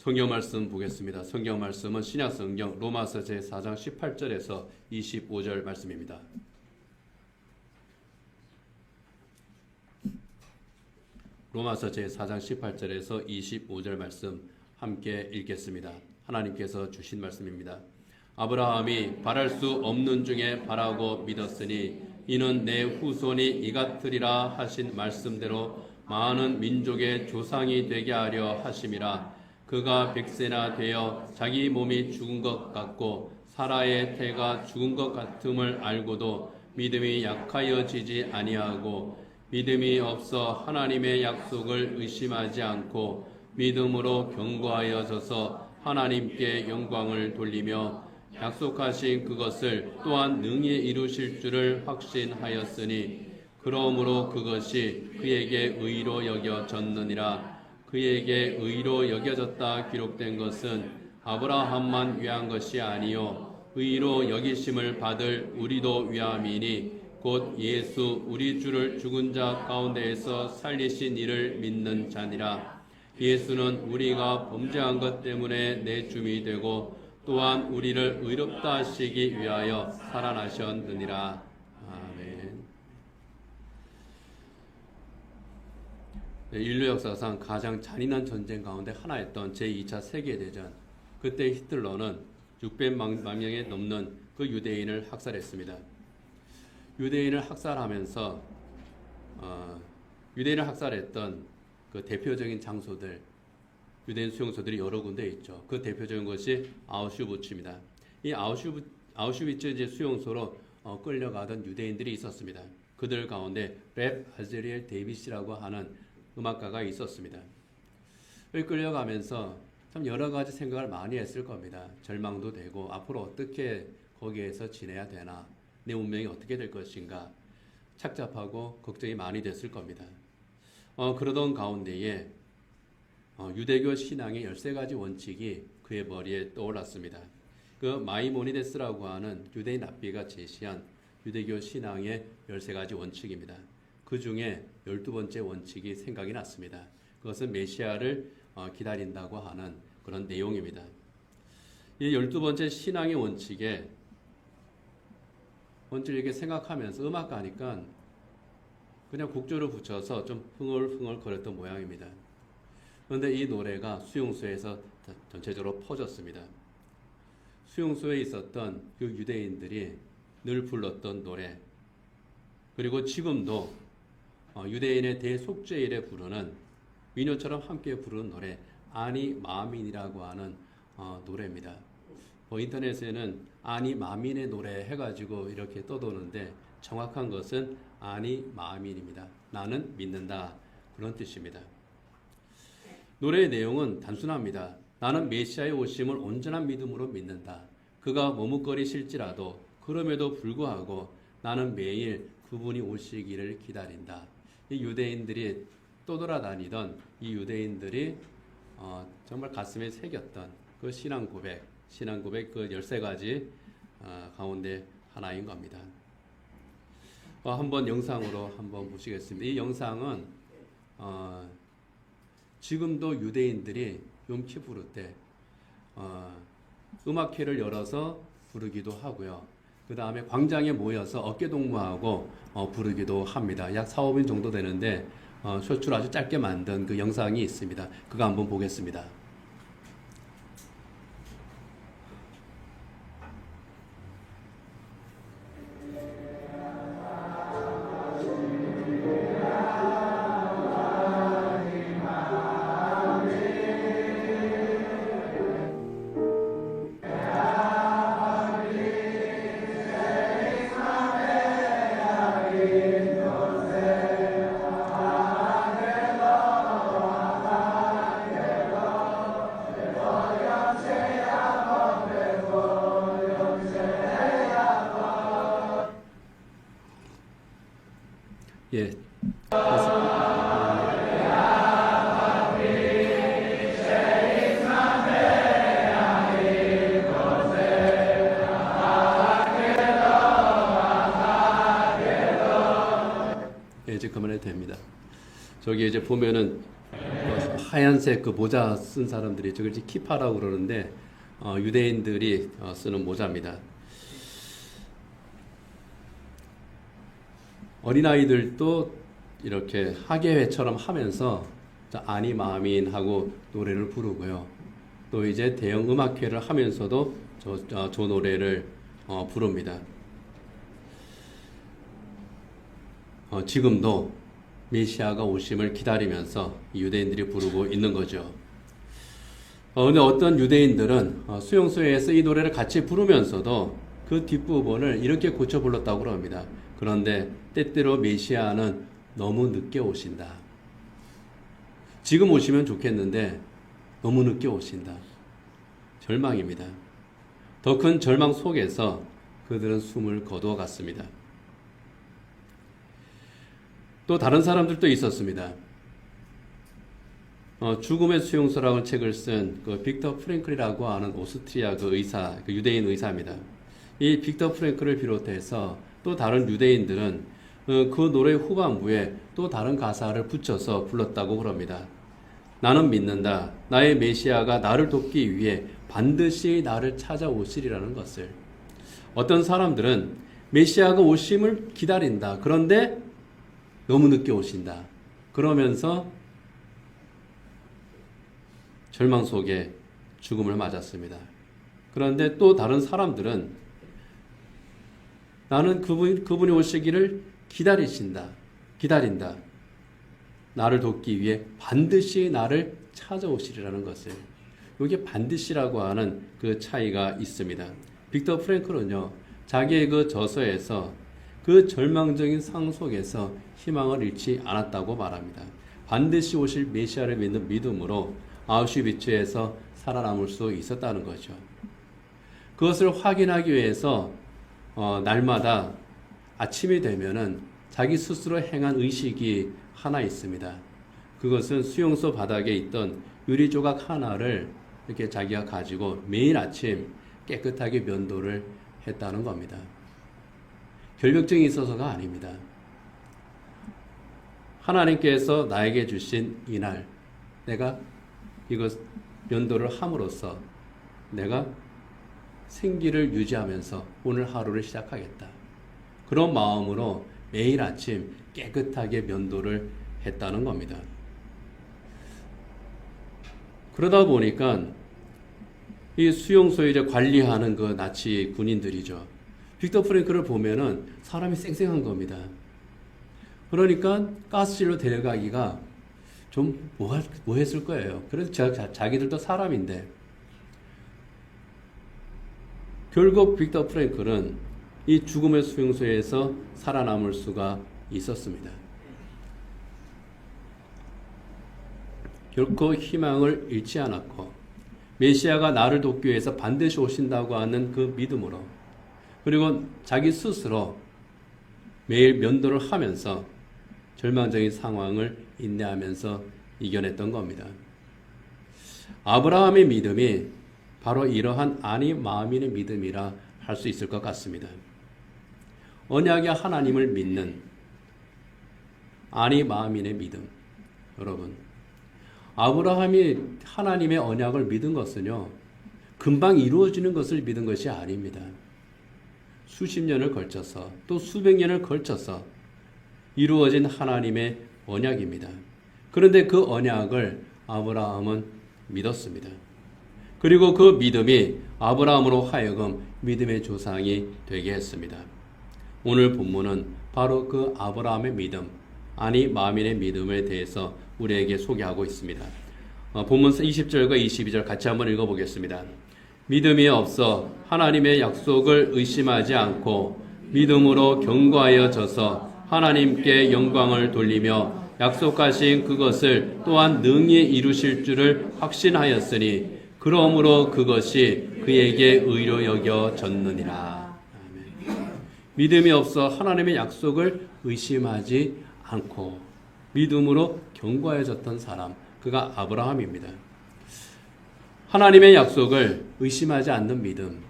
성경 말씀 보겠습니다. 성경 말씀은 신약 성경 로마서 제4장 18절에서 25절 말씀입니다. 로마서 제4장 18절에서 25절 말씀 함께 읽겠습니다. 하나님께서 주신 말씀입니다. 아브라함이 바랄 수 없는 중에 바라고 믿었으니 이는 내 후손이 이같으리라 하신 말씀대로 많은 민족의 조상이 되게 하려 하심이라. 그가 100세나 되어 자기 몸이 죽은 것 같고 사라의 태가 죽은 것 같음을 알고도 믿음이 약하여지지 아니하고 믿음이 없어 하나님의 약속을 의심하지 않고 믿음으로 견고하여 서서 하나님께 영광을 돌리며 약속하신 그것을 또한 능히 이루실 줄을 확신하였으니 그러므로 그것이 그에게 의로 여겨졌느니라. 그에게 의로 여겨졌다 기록된 것은 아브라함만 위한 것이 아니요 의로 여기심을 받을 우리도 위함이니 곧 예수 우리 주를 죽은 자 가운데에서 살리신 이를 믿는 자니라. 예수는 우리가 범죄한 것 때문에 내 줌이 되고 또한 우리를 의롭다 하시기 위하여 살아나셨느니라. 아멘. 인류 역사상 가장 잔인한 전쟁 가운데 하나였던 제2차 세계대전. 그때 히틀러는 600만 명에 넘는 그 유대인을 학살했습니다. 유대인을 학살하면서 유대인을 학살했던 그 대표적인 장소들, 유대인 수용소들이 여러 군데 있죠. 그 대표적인 것이 아우슈비츠입니다. 이 아우슈비츠 이제 수용소로 끌려가던 유대인들이 있었습니다. 그들 가운데 랩 아즈리엘 데이비스라고 하는 음악가가 있었습니다. 여기 끌려가면서 참 여러 가지 생각을 많이 했을 겁니다. 절망도 되고 앞으로 어떻게 거기에서 지내야 되나, 내 운명이 어떻게 될 것인가 착잡하고 걱정이 많이 됐을 겁니다. 그러던 가운데에 유대교 신앙의 13가지 원칙이 그의 머리에 떠올랐습니다. 그 마이모니데스라고 하는 유대인 랍비가 제시한 유대교 신앙의 13가지 원칙입니다. 그 중에 12번째 원칙이 생각이 났습니다. 그것은 메시아를 기다린다고 하는 그런 내용입니다. 이 12번째 신앙의 원칙을 이렇게 생각하면서 음악가니까 그냥 곡조를 붙여서 좀 흥얼흥얼 거렸던 모양입니다. 그런데 이 노래가 수용소에서 전체적으로 퍼졌습니다. 수용소에 있었던 그 유대인들이 늘 불렀던 노래, 그리고 지금도 유대인의 대속죄일에 부르는 민요처럼 함께 부르는 노래, 아니 마민이라고 하는 노래입니다. 인터넷에는 아니 마민의 노래 해가지고 이렇게 떠도는데 정확한 것은 아니 마민입니다. 나는 믿는다, 그런 뜻입니다. 노래의 내용은 단순합니다. 나는 메시아의 오심을 온전한 믿음으로 믿는다. 그가 머뭇거리실지라도 그럼에도 불구하고 나는 매일 그분이 오시기를 기다린다. 이 유대인들이 떠돌아다니던 이 유대인들이 정말 가슴에 새겼던 그 신앙 고백 그 13가지 가운데 하나인 겁니다. 한번 영상으로 한번 보시겠습니다. 이 영상은 지금도 유대인들이 욤키푸르 때 음악회를 열어서 부르기도 하고요. 그 다음에 광장에 모여서 어깨동무하고 부르기도 합니다. 약 4, 5분 정도 되는데 쇼츠로 아주 짧게 만든 그 영상이 있습니다. 그거 한번 보겠습니다. 예. 예, 이제 그만해도 됩니다. 저기 이제 보면은 하얀색 그 모자 쓴 사람들이 저걸 키파라고 그러는데 유대인들이 쓰는 모자입니다. 어린아이들도 이렇게 하계회처럼 하면서 아니 마아민 하고 노래를 부르고요. 또 이제 대형 음악회를 하면서도 저 노래를 부릅니다. 지금도 메시아가 오심을 기다리면서 유대인들이 부르고 있는 거죠. 근데 어떤 유대인들은 수용소에서 이 노래를 같이 부르면서도 그 뒷부분을 이렇게 고쳐 불렀다고 그럽니다. 그런데 때때로 메시아는 너무 늦게 오신다. 지금 오시면 좋겠는데 너무 늦게 오신다. 절망입니다. 더 큰 절망 속에서 그들은 숨을 거두어 갔습니다. 또 다른 사람들도 있었습니다. 죽음의 수용소라는 책을 쓴 그 빅터 프랭클이라고 하는 오스트리아 그 의사, 그 유대인 의사입니다. 이 빅터 프랭클을 비롯해서 또 다른 유대인들은 그 노래 후반부에 또 다른 가사를 붙여서 불렀다고 그럽니다. 나는 믿는다. 나의 메시아가 나를 돕기 위해 반드시 나를 찾아오시리라는 것을. 어떤 사람들은 메시아가 오심을 기다린다. 그런데 너무 늦게 오신다. 그러면서 절망 속에 죽음을 맞았습니다. 그런데 또 다른 사람들은 나는 그분이 오시기를 기다린다. 나를 돕기 위해 반드시 나를 찾아오시리라는 것을. 이게 반드시라고 하는 그 차이가 있습니다. 빅터 프랭클은요, 자기의 그 저서에서 그 절망적인 상황 속에서 희망을 잃지 않았다고 말합니다. 반드시 오실 메시아를 믿는 믿음으로 아우슈비츠에서 살아남을 수 있었다는 거죠. 그것을 확인하기 위해서 날마다 아침이 되면은 자기 스스로 행한 의식이 하나 있습니다. 그것은 수용소 바닥에 있던 유리 조각 하나를 이렇게 자기가 가지고 매일 아침 깨끗하게 면도를 했다는 겁니다. 결벽증이 있어서가 아닙니다. 하나님께서 나에게 주신 이날, 내가 이것 면도를 함으로써 내가 생기를 유지하면서 오늘 하루를 시작하겠다. 그런 마음으로 매일 아침 깨끗하게 면도를 했다는 겁니다. 그러다 보니까 이 수용소에 이제 관리하는 그 나치 군인들이죠. 빅터 프랭클을 보면은 사람이 쌩쌩한 겁니다. 그러니까 가스실로 데려가기가 좀 뭐 했을 거예요. 그래서 자기들도 사람인데 결국 빅터 프랭클은 이 죽음의 수용소에서 살아남을 수가 있었습니다. 결코 희망을 잃지 않았고 메시아가 나를 돕기 위해서 반드시 오신다고 하는 그 믿음으로, 그리고 자기 스스로 매일 면도를 하면서 절망적인 상황을 인내하면서 이겨냈던 겁니다. 아브라함의 믿음이 바로 이러한 아니 마아민의 믿음이라 할 수 있을 것 같습니다. 언약의 하나님을 믿는 아니 마아민의 믿음. 여러분, 아브라함이 하나님의 언약을 믿은 것은요, 금방 이루어지는 것을 믿은 것이 아닙니다. 수십 년을 걸쳐서 또 수백 년을 걸쳐서 이루어진 하나님의 언약입니다. 그런데 그 언약을 아브라함은 믿었습니다. 그리고 그 믿음이 아브라함으로 하여금 믿음의 조상이 되게 했습니다. 오늘 본문은 바로 그 아브라함의 믿음, 아니 마아민의 믿음에 대해서 우리에게 소개하고 있습니다. 본문 20절과 22절 같이 한번 읽어보겠습니다. 믿음이 없어 하나님의 약속을 의심하지 않고 믿음으로 견고하여 져서 하나님께 영광을 돌리며 약속하신 그것을 또한 능히 이루실 줄을 확신하였으니 그러므로 그것이 그에게 의로 여겨졌느니라. 아멘. 믿음이 없어 하나님의 약속을 의심하지 않고 믿음으로 견고해졌던 사람, 그가 아브라함입니다. 하나님의 약속을 의심하지 않는 믿음,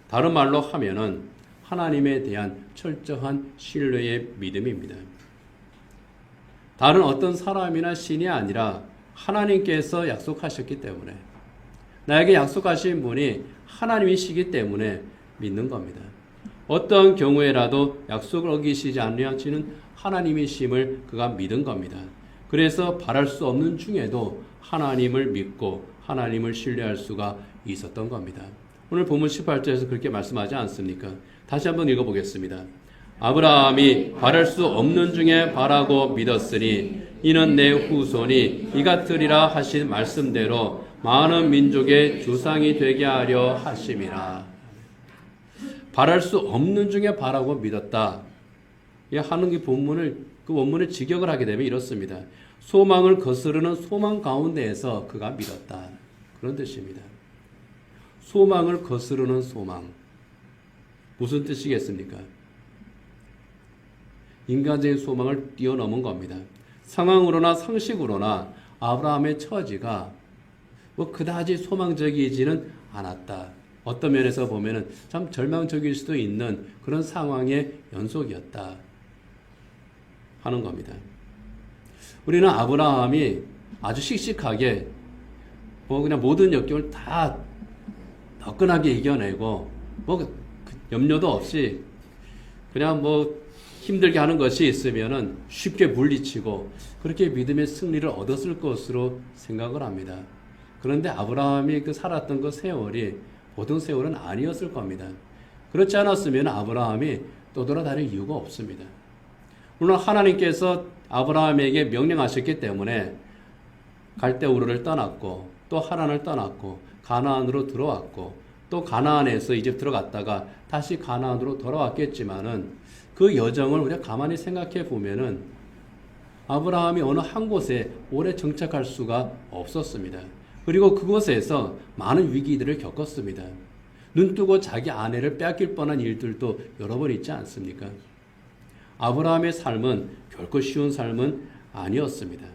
다른 말로 하면은 하나님에 대한 철저한 신뢰의 믿음입니다. 다른 어떤 사람이나 신이 아니라 하나님께서 약속하셨기 때문에, 나에게 약속하신 분이 하나님이시기 때문에 믿는 겁니다. 어떤 경우에라도 약속을 어기시지 않으시는 하나님이심을 그가 믿은 겁니다. 그래서 바랄 수 없는 중에도 하나님을 믿고 하나님을 신뢰할 수가 있었던 겁니다. 오늘 본문 18절에서 그렇게 말씀하지 않습니까? 다시 한번 읽어보겠습니다. 아브라함이 바랄 수 없는 중에 바라고 믿었으니 이는 내 후손이 이 같으리라 하신 말씀대로 많은 민족의 조상이 되게 하려 하심이라. 바랄 수 없는 중에 바라고 믿었다. 이 하는 그 원문을 직역을 하게 되면 이렇습니다. 소망을 거스르는 소망 가운데에서 그가 믿었다. 그런 뜻입니다. 소망을 거스르는 소망. 무슨 뜻이겠습니까? 인간적인 소망을 뛰어넘은 겁니다. 상황으로나 상식으로나 아브라함의 처지가 그다지 소망적이지는 않았다. 어떤 면에서 보면은 참 절망적일 수도 있는 그런 상황의 연속이었다 하는 겁니다. 우리는 아브라함이 아주 씩씩하게 그냥 모든 역경을 다 화끈하게 이겨내고 염려도 없이 그냥 힘들게 하는 것이 있으면은 쉽게 물리치고 그렇게 믿음의 승리를 얻었을 것으로 생각을 합니다. 그런데 아브라함이 살았던 그 세월이 보통 세월은 아니었을 겁니다. 그렇지 않았으면 아브라함이 떠돌아다닐 이유가 없습니다. 물론 하나님께서 아브라함에게 명령하셨기 때문에 갈대우르를 떠났고 또 하란을 떠났고 가나안으로 들어왔고 또 가나안에서 이집 들어갔다가 다시 가나안으로 돌아왔겠지만은 그 여정을 우리가 가만히 생각해 보면은 아브라함이 어느 한 곳에 오래 정착할 수가 없었습니다. 그리고 그곳에서 많은 위기들을 겪었습니다. 눈뜨고 자기 아내를 빼앗길 뻔한 일들도 여러 번 있지 않습니까? 아브라함의 삶은 결코 쉬운 삶은 아니었습니다.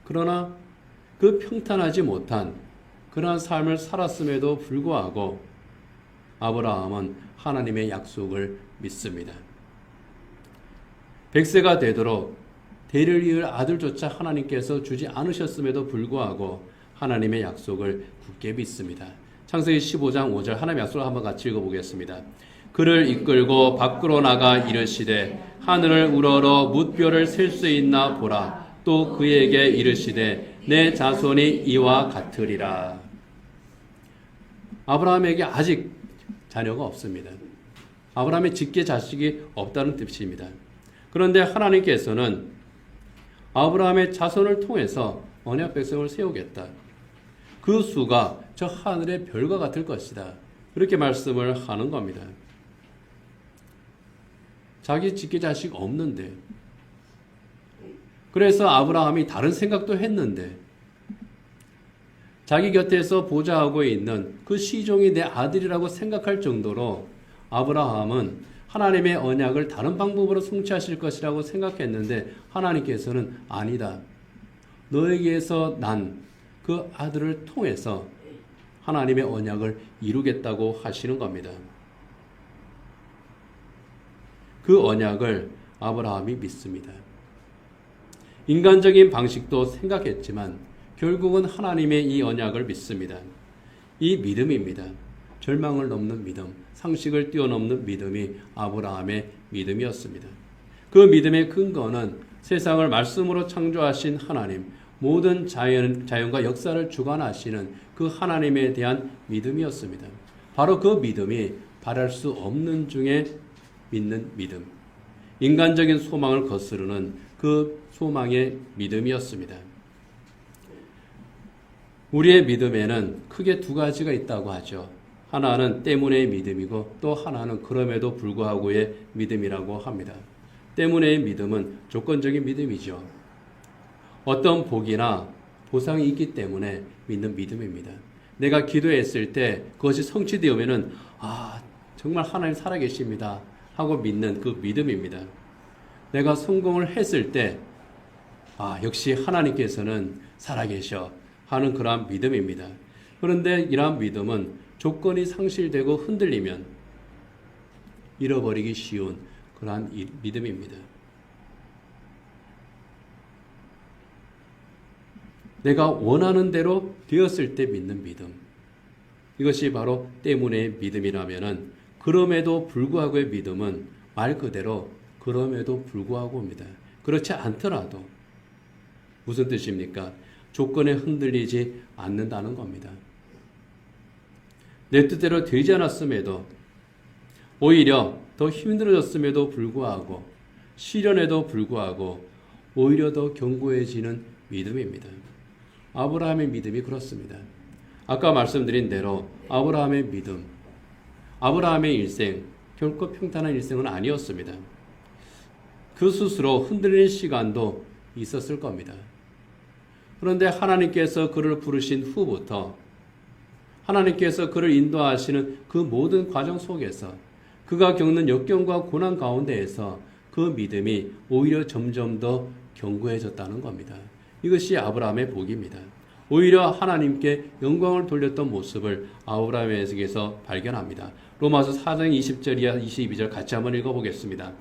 그러나 그 평탄하지 못한 그러한 삶을 살았음에도 불구하고 아브라함은 하나님의 약속을 믿습니다. 100세가 되도록 대를 이을 아들조차 하나님께서 주지 않으셨음에도 불구하고 하나님의 약속을 굳게 믿습니다. 창세기 15장 5절 하나님의 약속을 한번 같이 읽어보겠습니다. 그를 이끌고 밖으로 나가 이르시되 하늘을 우러러 뭇별을 셀 수 있나 보라. 또 그에게 이르시되 내 자손이 이와 같으리라. 아브라함에게 아직 자녀가 없습니다. 아브라함의 직계 자식이 없다는 뜻입니다. 그런데 하나님께서는 아브라함의 자손을 통해서 언약 백성을 세우겠다. 그 수가 저 하늘의 별과 같을 것이다. 그렇게 말씀을 하는 겁니다. 자기 직계 자식 없는데, 그래서 아브라함이 다른 생각도 했는데, 자기 곁에서 보좌하고 있는 그 시종이 내 아들이라고 생각할 정도로 아브라함은 하나님의 언약을 다른 방법으로 성취하실 것이라고 생각했는데 하나님께서는 아니다. 너에게서 난 그 아들을 통해서 하나님의 언약을 이루겠다고 하시는 겁니다. 그 언약을 아브라함이 믿습니다. 인간적인 방식도 생각했지만 결국은 하나님의 이 언약을 믿습니다. 이 믿음입니다. 절망을 넘는 믿음, 상식을 뛰어넘는 믿음이 아브라함의 믿음이었습니다. 그 믿음의 근거는 세상을 말씀으로 창조하신 하나님, 모든 자연과 역사를 주관하시는 그 하나님에 대한 믿음이었습니다. 바로 그 믿음이 바랄 수 없는 중에 믿는 믿음, 인간적인 소망을 거스르는 그 소망의 믿음이었습니다. 우리의 믿음에는 크게 두 가지가 있다고 하죠. 하나는 때문의 믿음이고 또 하나는 그럼에도 불구하고의 믿음이라고 합니다. 때문의 믿음은 조건적인 믿음이죠. 어떤 복이나 보상이 있기 때문에 믿는 믿음입니다. 내가 기도했을 때 그것이 성취되면은 정말 하나님 살아계십니다 하고 믿는 그 믿음입니다. 내가 성공을 했을 때 역시 하나님께서는 살아계셔 하는 그러한 믿음입니다. 그런데 이러한 믿음은 조건이 상실되고 흔들리면 잃어버리기 쉬운 그러한 믿음입니다. 내가 원하는 대로 되었을 때 믿는 믿음. 이것이 바로 때문에 믿음이라면은 그럼에도 불구하고의 믿음은 말 그대로 그럼에도 불구하고입니다. 그렇지 않더라도 무슨 뜻입니까? 조건에 흔들리지 않는다는 겁니다. 내 뜻대로 되지 않았음에도 오히려 더 힘들어졌음에도 불구하고 시련에도 불구하고 오히려 더 견고해지는 믿음입니다. 아브라함의 믿음이 그렇습니다. 아까 말씀드린 대로 아브라함의 믿음, 아브라함의 일생 결코 평탄한 일생은 아니었습니다. 그 스스로 흔들리는 시간도 있었을 겁니다. 그런데 하나님께서 그를 부르신 후부터 하나님께서 그를 인도하시는 그 모든 과정 속에서 그가 겪는 역경과 고난 가운데에서 그 믿음이 오히려 점점 더 견고해졌다는 겁니다. 이것이 아브라함의 복입니다. 오히려 하나님께 영광을 돌렸던 모습을 아브라함에게서 발견합니다. 로마서 4장 20절 이하 22절 같이 한번 읽어보겠습니다.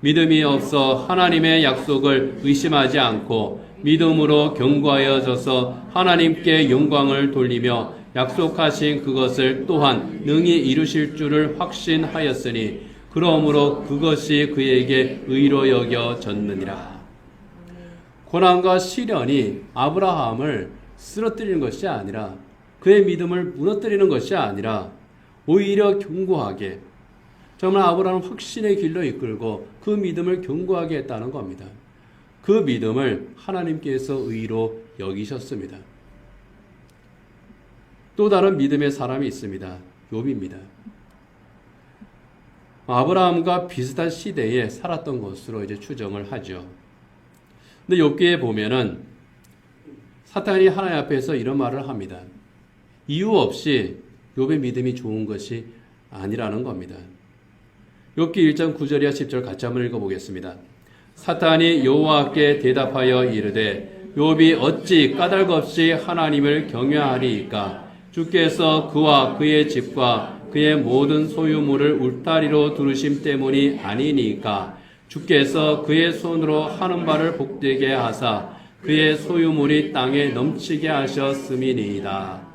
믿음이 없어 하나님의 약속을 의심하지 않고 믿음으로 견고하여져서 하나님께 영광을 돌리며 약속하신 그것을 또한 능히 이루실 줄을 확신하였으니 그러므로 그것이 그에게 의로 여겨졌느니라. 고난과 시련이 아브라함을 쓰러뜨리는 것이 아니라 그의 믿음을 무너뜨리는 것이 아니라 오히려 견고하게 정말 아브라함을 확신의 길로 이끌고 그 믿음을 견고하게 했다는 겁니다. 그 믿음을 하나님께서 의로 여기셨습니다. 또 다른 믿음의 사람이 있습니다. 욥입니다. 아브라함과 비슷한 시대에 살았던 것으로 이제 추정을 하죠. 근데 욥기에 보면은 사탄이 하나님 앞에서 이런 말을 합니다. 이유 없이 욥의 믿음이 좋은 것이 아니라는 겁니다. 욥기 1장 9절이야 10절 같이 한번 읽어보겠습니다. 사탄이 여호와께 대답하여 이르되 욥이 어찌 까닭없이 하나님을 경외하리이까? 주께서 그와 그의 집과 그의 모든 소유물을 울타리로 두르심 때문이 아니니까? 주께서 그의 손으로 하는 바를 복되게 하사 그의 소유물이 땅에 넘치게 하셨음이니이다.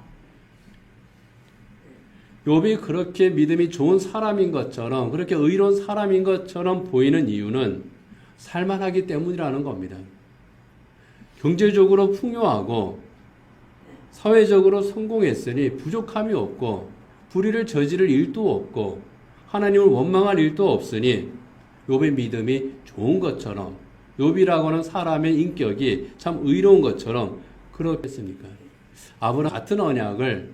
욥이 그렇게 믿음이 좋은 사람인 것처럼 그렇게 의로운 사람인 것처럼 보이는 이유는 살만하기 때문이라는 겁니다. 경제적으로 풍요하고 사회적으로 성공했으니 부족함이 없고 불의를 저지를 일도 없고 하나님을 원망할 일도 없으니 욥의 믿음이 좋은 것처럼 욥이라고 하는 사람의 인격이 참 의로운 것처럼 그렇겠습니까? 아브라함 같은 언약을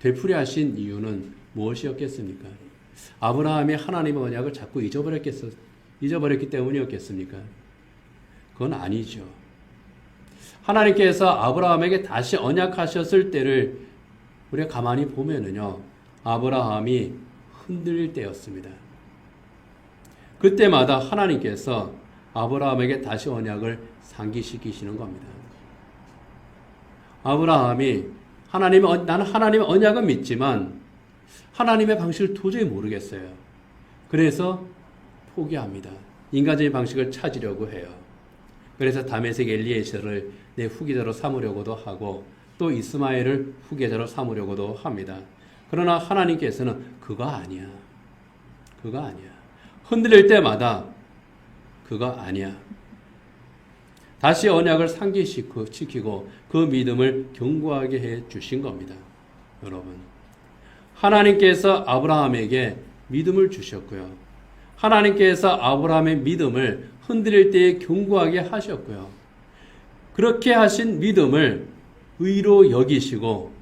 되풀이하신 이유는 무엇이었겠습니까? 아브라함이 하나님의 언약을 자꾸 잊어버렸기 때문이었겠습니까? 그건 아니죠. 하나님께서 아브라함에게 다시 언약하셨을 때를 우리가 가만히 보면은요, 아브라함이 흔들릴 때였습니다. 그때마다 하나님께서 아브라함에게 다시 언약을 상기시키시는 겁니다. 아브라함이 나는 하나님의 언약은 믿지만 하나님의 방식을 도저히 모르겠어요. 그래서 포기합니다. 인간적인 방식을 찾으려고 해요. 그래서 다메섹 엘리에셀을 내 후계자로 삼으려고도 하고 또 이스마엘을 후계자로 삼으려고도 합니다. 그러나 하나님께서는 그거 아니야. 그거 아니야. 흔들릴 때마다 그거 아니야. 다시 언약을 상기시키고 그 믿음을 견고하게 해 주신 겁니다. 여러분, 하나님께서 아브라함에게 믿음을 주셨고요. 하나님께서 아브라함의 믿음을 흔들릴 때에 견고하게 하셨고요. 그렇게 하신 믿음을 의로 여기시고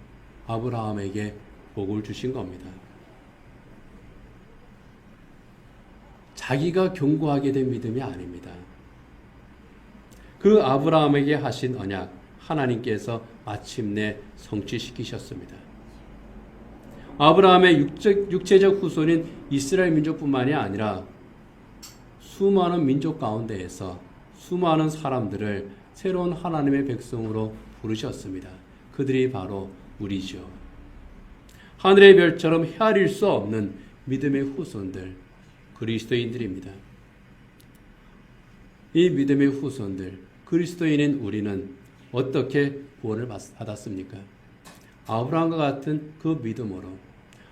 아브라함에게 복을 주신 겁니다. 자기가 견고하게 된 믿음이 아닙니다. 그 아브라함에게 하신 언약, 하나님께서 마침내 성취시키셨습니다. 아브라함의 육체적 후손인 이스라엘 민족뿐만이 아니라 수많은 민족 가운데에서 수많은 사람들을 새로운 하나님의 백성으로 부르셨습니다. 그들이 바로 우리죠. 하늘의 별처럼 헤아릴 수 없는 믿음의 후손들, 그리스도인들입니다. 이 믿음의 후손들, 그리스도인인 우리는 어떻게 구원을 받았습니까? 아브라함과 같은 그 믿음으로,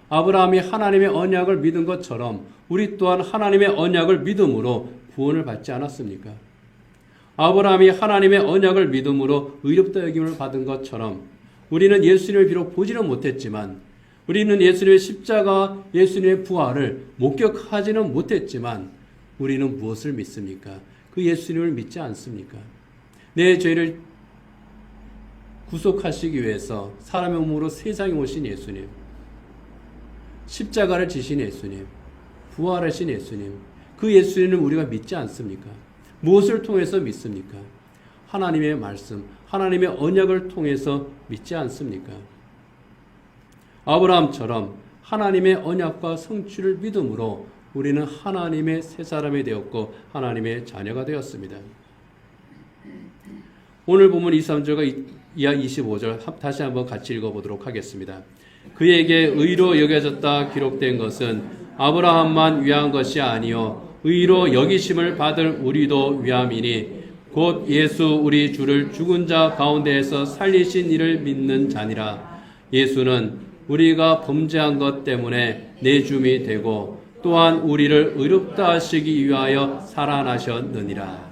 아브라함이 하나님의 언약을 믿은 것처럼 우리 또한 하나님의 언약을 믿음으로 구원을 받지 않았습니까? 아브라함이 하나님의 언약을 믿음으로 의롭다 여김을 받은 것처럼 우리는 예수님을 비록 보지는 못했지만, 우리는 예수님의 십자가, 예수님의 부활을 목격하지는 못했지만 우리는 무엇을 믿습니까? 그 예수님을 믿지 않습니까? 내 죄를 구속하시기 위해서 사람의 몸으로 세상에 오신 예수님, 십자가를 지신 예수님, 부활하신 예수님, 그 예수님을 우리가 믿지 않습니까? 무엇을 통해서 믿습니까? 하나님의 말씀, 하나님의 언약을 통해서 믿지 않습니까? 아브라함처럼 하나님의 언약과 성취를 믿음으로 우리는 하나님의 새 사람이 되었고 하나님의 자녀가 되었습니다. 오늘 본문 23절과 이하 25절 다시 한번 같이 읽어보도록 하겠습니다. 그에게 의로 여겨졌다 기록된 것은 아브라함만 위한 것이 아니요 의로 여기심을 받을 우리도 위함이니 곧 예수 우리 주를 죽은 자 가운데에서 살리신 이를 믿는 자니라. 예수는 우리가 범죄한 것 때문에 내줌이 되고 또한 우리를 의롭다 하시기 위하여 살아나셨느니라.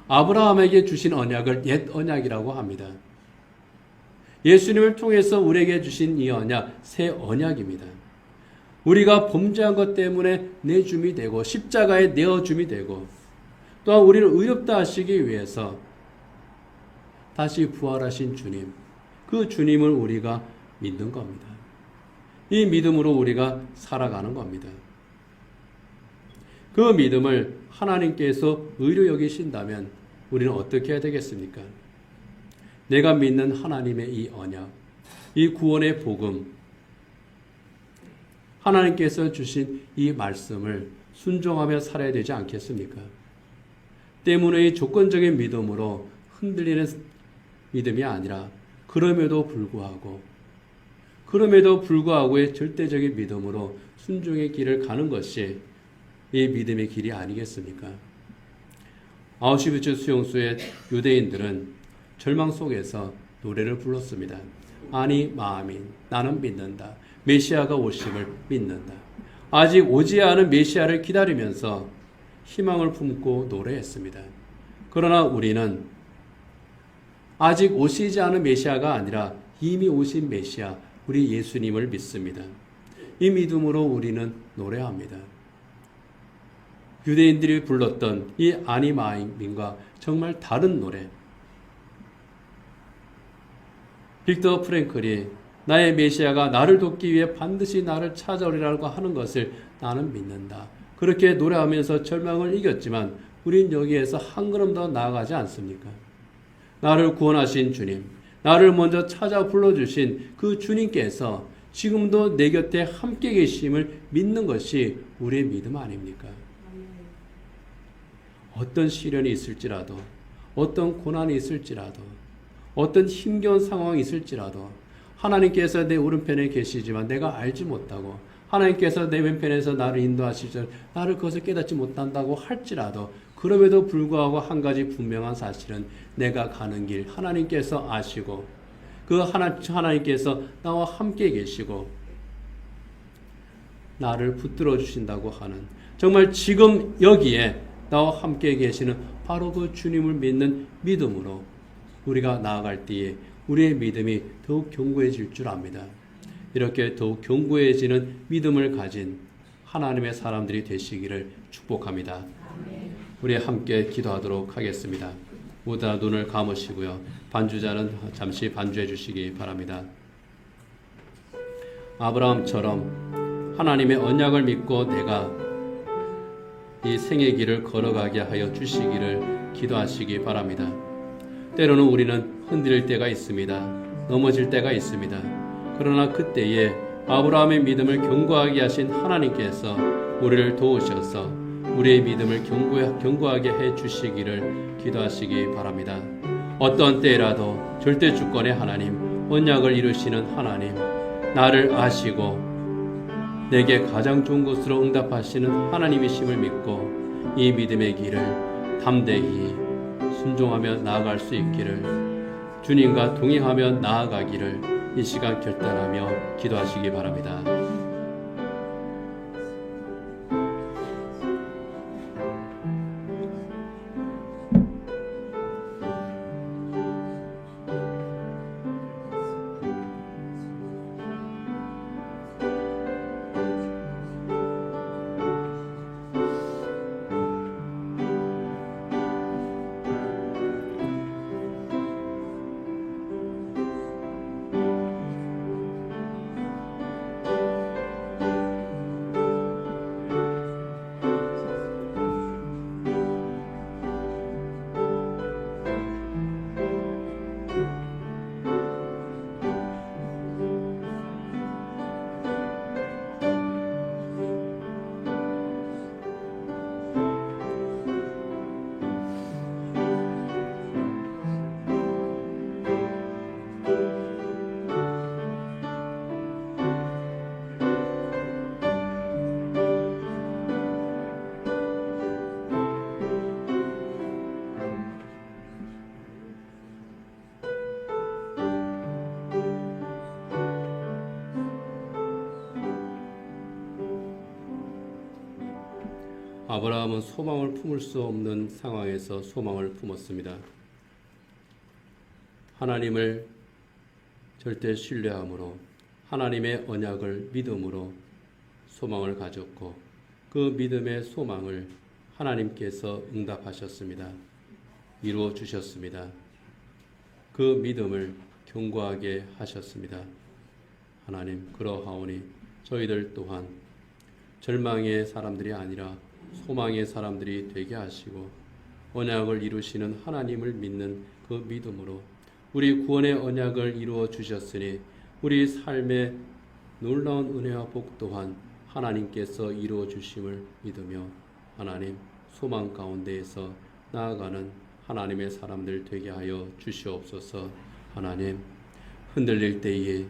아브라함에게 주신 언약을 옛 언약이라고 합니다. 예수님을 통해서 우리에게 주신 이 언약, 새 언약입니다. 우리가 범죄한 것 때문에 내줌이 되고 십자가에 내어줌이 되고 또한 우리를 의롭다 하시기 위해서 다시 부활하신 주님, 그 주님을 우리가 믿는 겁니다. 이 믿음으로 우리가 살아가는 겁니다. 그 믿음을 하나님께서 의로 여기신다면 우리는 어떻게 해야 되겠습니까? 내가 믿는 하나님의 이 언약, 이 구원의 복음, 하나님께서 주신 이 말씀을 순종하며 살아야 되지 않겠습니까? 때문에 이 조건적인 믿음으로 흔들리는 믿음이 아니라 그럼에도 불구하고의 절대적인 믿음으로 순종의 길을 가는 것이 이 믿음의 길이 아니겠습니까? 아우슈비츠 수용소의 유대인들은 절망 속에서 노래를 불렀습니다. 아니 마아민, 나는 믿는다. 메시아가 오심을 믿는다. 아직 오지 않은 메시아를 기다리면서 희망을 품고 노래했습니다. 그러나 우리는 아직 오시지 않은 메시아가 아니라 이미 오신 메시아, 우리 예수님을 믿습니다. 이 믿음으로 우리는 노래합니다. 유대인들이 불렀던 이 아니마임과 정말 다른 노래. 빅터 프랭클이 나의 메시아가 나를 돕기 위해 반드시 나를 찾아오리라고 하는 것을 나는 믿는다. 그렇게 노래하면서 절망을 이겼지만 우린 여기에서 한 걸음 더 나아가지 않습니까? 나를 구원하신 주님, 나를 먼저 찾아 불러주신 그 주님께서 지금도 내 곁에 함께 계심을 믿는 것이 우리의 믿음 아닙니까? 어떤 시련이 있을지라도, 어떤 고난이 있을지라도, 어떤 힘겨운 상황이 있을지라도 하나님께서 내 오른편에 계시지만 내가 알지 못하고 하나님께서 내 왼편에서 나를 인도하시죠. 나를 그것을 깨닫지 못한다고 할지라도 그럼에도 불구하고 한 가지 분명한 사실은 내가 가는 길 하나님께서 아시고 그 하나님께서 나와 함께 계시고 나를 붙들어 주신다고 하는 정말 지금 여기에 나와 함께 계시는 바로 그 주님을 믿는 믿음으로 우리가 나아갈 때에 우리의 믿음이 더욱 견고해질 줄 압니다. 이렇게 더욱 견고해지는 믿음을 가진 하나님의 사람들이 되시기를 축복합니다. 우리 함께 기도하도록 하겠습니다. 모두 다 눈을 감으시고요. 반주자는 잠시 반주해 주시기 바랍니다. 아브라함처럼 하나님의 언약을 믿고 내가 이 생의 길을 걸어가게 하여 주시기를 기도하시기 바랍니다. 때로는 우리는 흔들릴 때가 있습니다. 넘어질 때가 있습니다. 그러나 그때에 아브라함의 믿음을 견고하게 하신 하나님께서 우리를 도우셔서 우리의 믿음을 견고하게 해 주시기를 기도하시기 바랍니다. 어떤 때라도 절대 주권의 하나님, 언약을 이루시는 하나님, 나를 아시고 내게 가장 좋은 것으로 응답하시는 하나님이심을 믿고 이 믿음의 길을 담대히 순종하며 나아갈 수 있기를, 주님과 동행하며 나아가기를 이 시간 결단하며 기도하시기 바랍니다. 아브라함은 소망을 품을 수 없는 상황에서 소망을 품었습니다. 하나님을 절대 신뢰함으로, 하나님의 언약을 믿음으로 소망을 가졌고, 그 믿음의 소망을 하나님께서 응답하셨습니다. 이루어 주셨습니다. 그 믿음을 견고하게 하셨습니다. 하나님, 그러하오니 저희들 또한 절망의 사람들이 아니라 소망의 사람들이 되게 하시고, 언약을 이루시는 하나님을 믿는 그 믿음으로 우리 구원의 언약을 이루어 주셨으니 우리 삶의 놀라운 은혜와 복 또한 하나님께서 이루어 주심을 믿으며, 하나님 소망 가운데에서 나아가는 하나님의 사람들 되게 하여 주시옵소서. 하나님, 흔들릴 때에,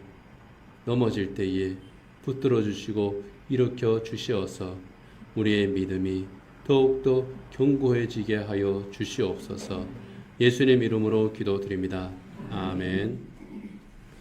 넘어질 때에 붙들어 주시고 일으켜 주시어서 우리의 믿음이 더욱더 견고해지게 하여 주시옵소서. 예수님 이름으로 기도드립니다. 아멘.